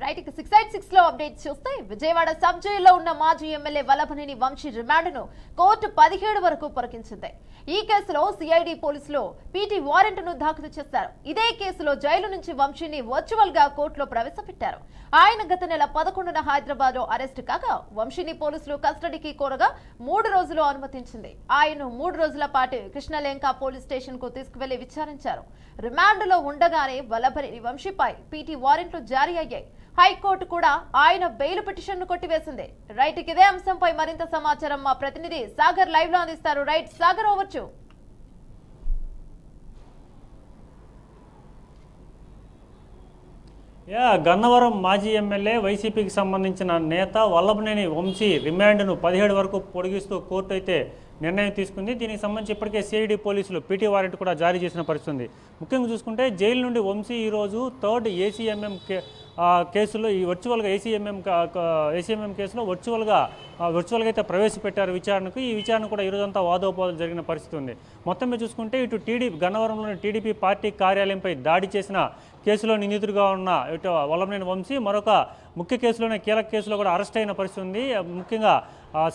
Right ఇక 686 లో update చూస్తే విజయవాడ సబ్ జైల్లో ఉన్న మాజీ ఎమ్మెల్యే వల్లభనేని వంశీ రిమాండ్ను కోర్టు 17 వరకు పొడిగించింది. ఈ కేసులో సిఐడి పోలీసులు పీటీ వారెంట్ను దాఖలు చేశారు. ఇదే కేసులో జైలు నుంచి వంశీని వర్చువల్ గా కోర్టులో ప్రవేశపెట్టారు. ఆయన గత నెల 11న హైదరాబాద్ లో అరెస్టు కాగా వంశీని పోలీసులు కస్టడీకి కోరగా 3 రోజులు అనుమతించింది. ఆయన్ను 3 రోజుల పాటు కృష్ణలేంక పోలీస్ స్టేషన్ కు తీసుకువెళ్లి విచారించారు. రిమాండ్లో ఉండగానే వల్లభనేని వంశీపై పీటీ వారెంట్లు జారీ అయ్యాయి. హైకోర్టు కూడా ఆయన బెయిల్ పిటిషన్ ను కొట్టివేసింది. రైట్ ఇదే అంశంపై మరింత సమాచారం మా ప్రతినిధి సాగర్ లైవ్ లో అందిస్తారు. రైట్ సాగర్, ఓవచ్చు. గన్నవరం మాజీ ఎమ్మెల్యే వైసీపీకి సంబంధించిన నేత వల్లభనేని వంశీ రిమాండ్ను 17 వరకు పొడిగిస్తూ కోర్టు అయితే నిర్ణయం తీసుకుంది. దీనికి సంబంధించి ఇప్పటికే సిఐడి పోలీసులు పీటీ వారెంట్ కూడా జారీ చేసిన పరిస్థితి ఉంది. ముఖ్యంగా చూసుకుంటే జైలు నుండి వంశీ ఈరోజు 3rd ఏసీఎంఎం కేసులో ఈ వర్చువల్గా ఏసీఎంఎం కేసులో వర్చువల్గా అయితే ప్రవేశపెట్టారు విచారణకు. ఈ విచారణ కూడా ఈరోజంతా వాదోపాదాలు జరిగిన పరిస్థితి ఉంది. మొత్తం మీద చూసుకుంటే ఇటు గన్నవరంలోని టీడీపీ పార్టీ కార్యాలయంపై దాడి చేసిన కేసులో నిందితుడిగా ఉన్న ఇటు వల్లభనేని వంశీ మరొక ముఖ్య కేసులోనే కీలక కేసులో కూడా అరెస్ట్ అయిన పరిస్థితి ఉంది. ముఖ్యంగా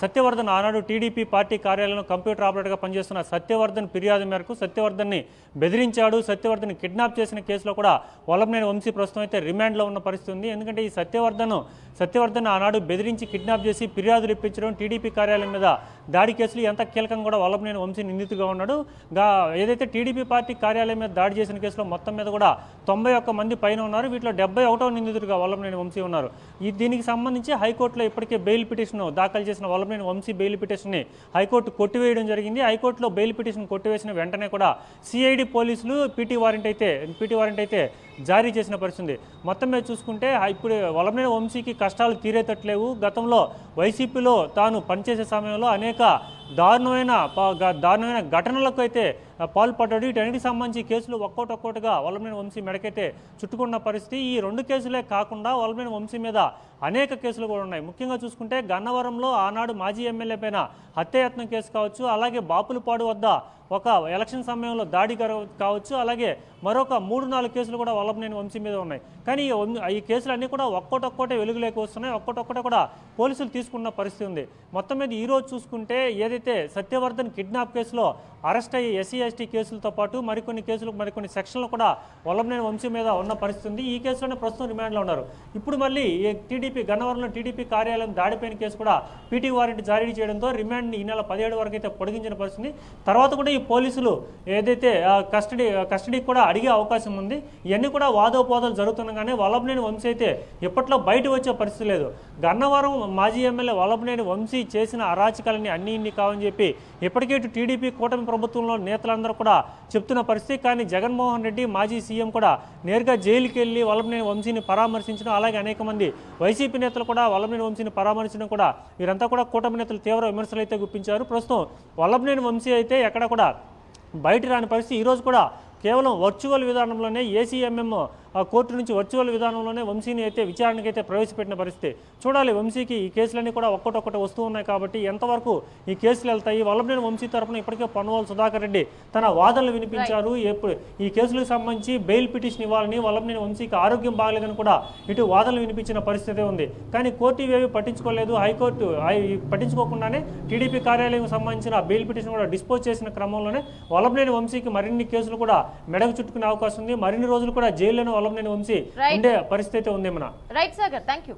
సత్యవర్ధన్ ఆనాడు టీడీపీ పార్టీ కార్యాలయంలో కంప్యూటర్ ఆపరేటర్గా పనిచేస్తున్న సత్యవర్ధన్ ఫిర్యాదు మేరకు సత్యవర్ధన్ని బెదిరించాడు, సత్యవర్ధన్ కిడ్నాప్ చేసిన కేసులో కూడా వల్లభనేని వంశీ ప్రస్తుతం అయితే రిమాండ్లో ఉన్న పరిస్థితి ఉంది. ఎందుకంటే ఈ సత్యవర్ధన్ ఆనాడు బెదిరించి కిడ్నాప్ చేసి ఫిర్యాదులు ఇప్పించడం, టీడీపీ కార్యాలయం మీద దాడి కేసులు ఎంత కీలకంగా కూడా వల్లభనేని వంశీ నిందితుగా ఉన్నాడు. ఏదైతే టీడీపీ పార్టీ కార్యాలయం మీద దాడి చేసిన కేసులో మొత్తం మీద కూడా 91 మంది పైన ఉన్నారు. వీటిలో 71వ నిందితుడిగా వల్లభనేని వంశీ ఉన్నారు. దీనికి సంబంధించి హైకోర్టులో ఇప్పటికే బెయిల్ పిటిషన్ దాఖలు చేసిన వల్లభనేని వంశీ బెయిల్ పిటిషన్ని హైకోర్టు కొట్టివేయడం జరిగింది. హైకోర్టులో బెయిల్ పిటిషన్ కొట్టివేసిన వెంటనే కూడా సిఐడి పోలీసులు పీటీ వారెంట్ అయితే జారీ చేసిన పరిస్థితి. మొత్తం మీద చూసుకుంటే ఇప్పుడు వల్లభనేని వంశీకి కష్టాలు తీరేటట్లేవు. గతంలో వైసీపీలో తాను పనిచేసే సమయంలో అనేక దారుణమైన ఘటనలకు అయితే పాల్పడ్డాడు. వీటన్నిటికి సంబంధించి కేసులు ఒక్కోటిగా వల్లభనేని వంశీ మెడకైతే చుట్టుకున్న పరిస్థితి. ఈ 2 కేసులే కాకుండా వల్లభనేని వంశీ మీద అనేక కేసులు కూడా ఉన్నాయి. ముఖ్యంగా చూసుకుంటే గన్నవరంలో ఆనాడు మాజీ ఎమ్మెల్యే పైన హత్యాయత్నం కేసు కావచ్చు, అలాగే బాపులపాడు వద్ద ఒక ఎలక్షన్ సమయంలో దాడి కావచ్చు, అలాగే మరొక 3-4 కేసులు కూడా వల్లభనేని వంశీ మీద ఉన్నాయి. కానీ ఈ కేసులన్నీ కూడా ఒక్కోటొక్కోటే వెలుగులోకి వస్తున్నాయి. ఒక్కోటొక్కటే కూడా పోలీసులు తీసుకున్న పరిస్థితి ఉంది. మొత్తం మీద ఈరోజు చూసుకుంటే ఏదైతే సత్యవర్ధన్ కిడ్నాప్ కేసులో అరెస్ట్ అయ్యి ఎస్సీ ఎస్టీ కేసులతో పాటు మరికొన్ని సెక్షన్లు కూడా వల్లభనేని వంశీ మీద ఉన్న పరిస్థితి ఉంది. ఈ కేసులోనే ప్రస్తుతం రిమాండ్లో ఉన్నారు. ఇప్పుడు మళ్ళీ గన్నవరంలో టీడీపీ కార్యాలయం దాడిపోయిన కేసు కూడా పీటీ వారెంట్ జారీ చేయడంతో రిమాండ్ని ఈ నెల 17 వరకు అయితే పొడిగించిన పరిస్థితి. తర్వాత కూడా ఈ పోలీసులు ఏదైతే కస్టడీకి కూడా అడిగే అవకాశం ఉంది. ఇవన్నీ కూడా వాదోపాదాలు జరుగుతుండగానే వల్లభనేని వంశీ అయితే ఇప్పట్లో బయట వచ్చే పరిస్థితి లేదు. గన్నవరం మాజీ ఎమ్మెల్యే వల్లభనేని వంశీ చేసిన అరాచకాలని అన్ని కావని చెప్పి ఇప్పటికే టీడీపీ కూటమి ప్రభుత్వంలో నేతలందరూ కూడా చెప్తున్న పరిస్థితి. కానీ జగన్మోహన్ రెడ్డి మాజీ సీఎం కూడా నేరుగా జైలుకి వెళ్ళి వల్లభనేని వంశీని పరామర్శించడం, అలాగే అనేక మంది వైసీపీ నేతలు కూడా వల్లభనేని వంశీని పరామర్శించడం కూడా వీరంతా కూడా కూటమి నేతలు తీవ్ర విమర్శలు అయితే గుప్పించారు. ప్రస్తుతం వల్లభనేని వంశీ అయితే ఎక్కడ కూడా బయట రాని పరిస్థితి. ఈరోజు కూడా కేవలం వర్చువల్ విధానంలోనే ఏసీఎంఎం కోర్టు నుంచి వర్చువల్ విధానంలోనే వంశీని అయితే విచారణకి అయితే ప్రవేశపెట్టిన పరిస్థితి. చూడాలి, వంశీకి ఈ కేసులన్నీ కూడా ఒక్కొక్కటి వస్తూ ఉన్నాయి కాబట్టి ఎంతవరకు ఈ కేసులు వెళ్తాయి. వల్లభనేని వంశీ తరఫున ఇప్పటికే పొన్నవాళ్ళు సుధాకర్ రెడ్డి తన వాదనలు వినిపించారు. ఈ కేసులకు సంబంధించి బెయిల్ పిటిషన్ ఇవ్వాలని, వల్లభనేని వంశీకి ఆరోగ్యం బాగలేదని కూడా ఇటు వాదనలు వినిపించిన పరిస్థితి ఉంది. కానీ కోర్టు ఇవేవి పట్టించుకోలేదు. హైకోర్టు పట్టించుకోకుండానే టీడీపీ కార్యాలయం సంబంధించిన బెయిల్ పిటిషన్ కూడా డిస్పోజ్ చేసిన క్రమంలోనే వల్లభనేని వంశీకి మరిన్ని కేసులు కూడా మెడకు చుట్టుకునే అవకాశం ఉంది. మరిన్ని రోజులు కూడా జైల్లోనే వల్లభనేని వంశీ ఉండే పరిస్థితి ఉంది. Right Sagar, thank you.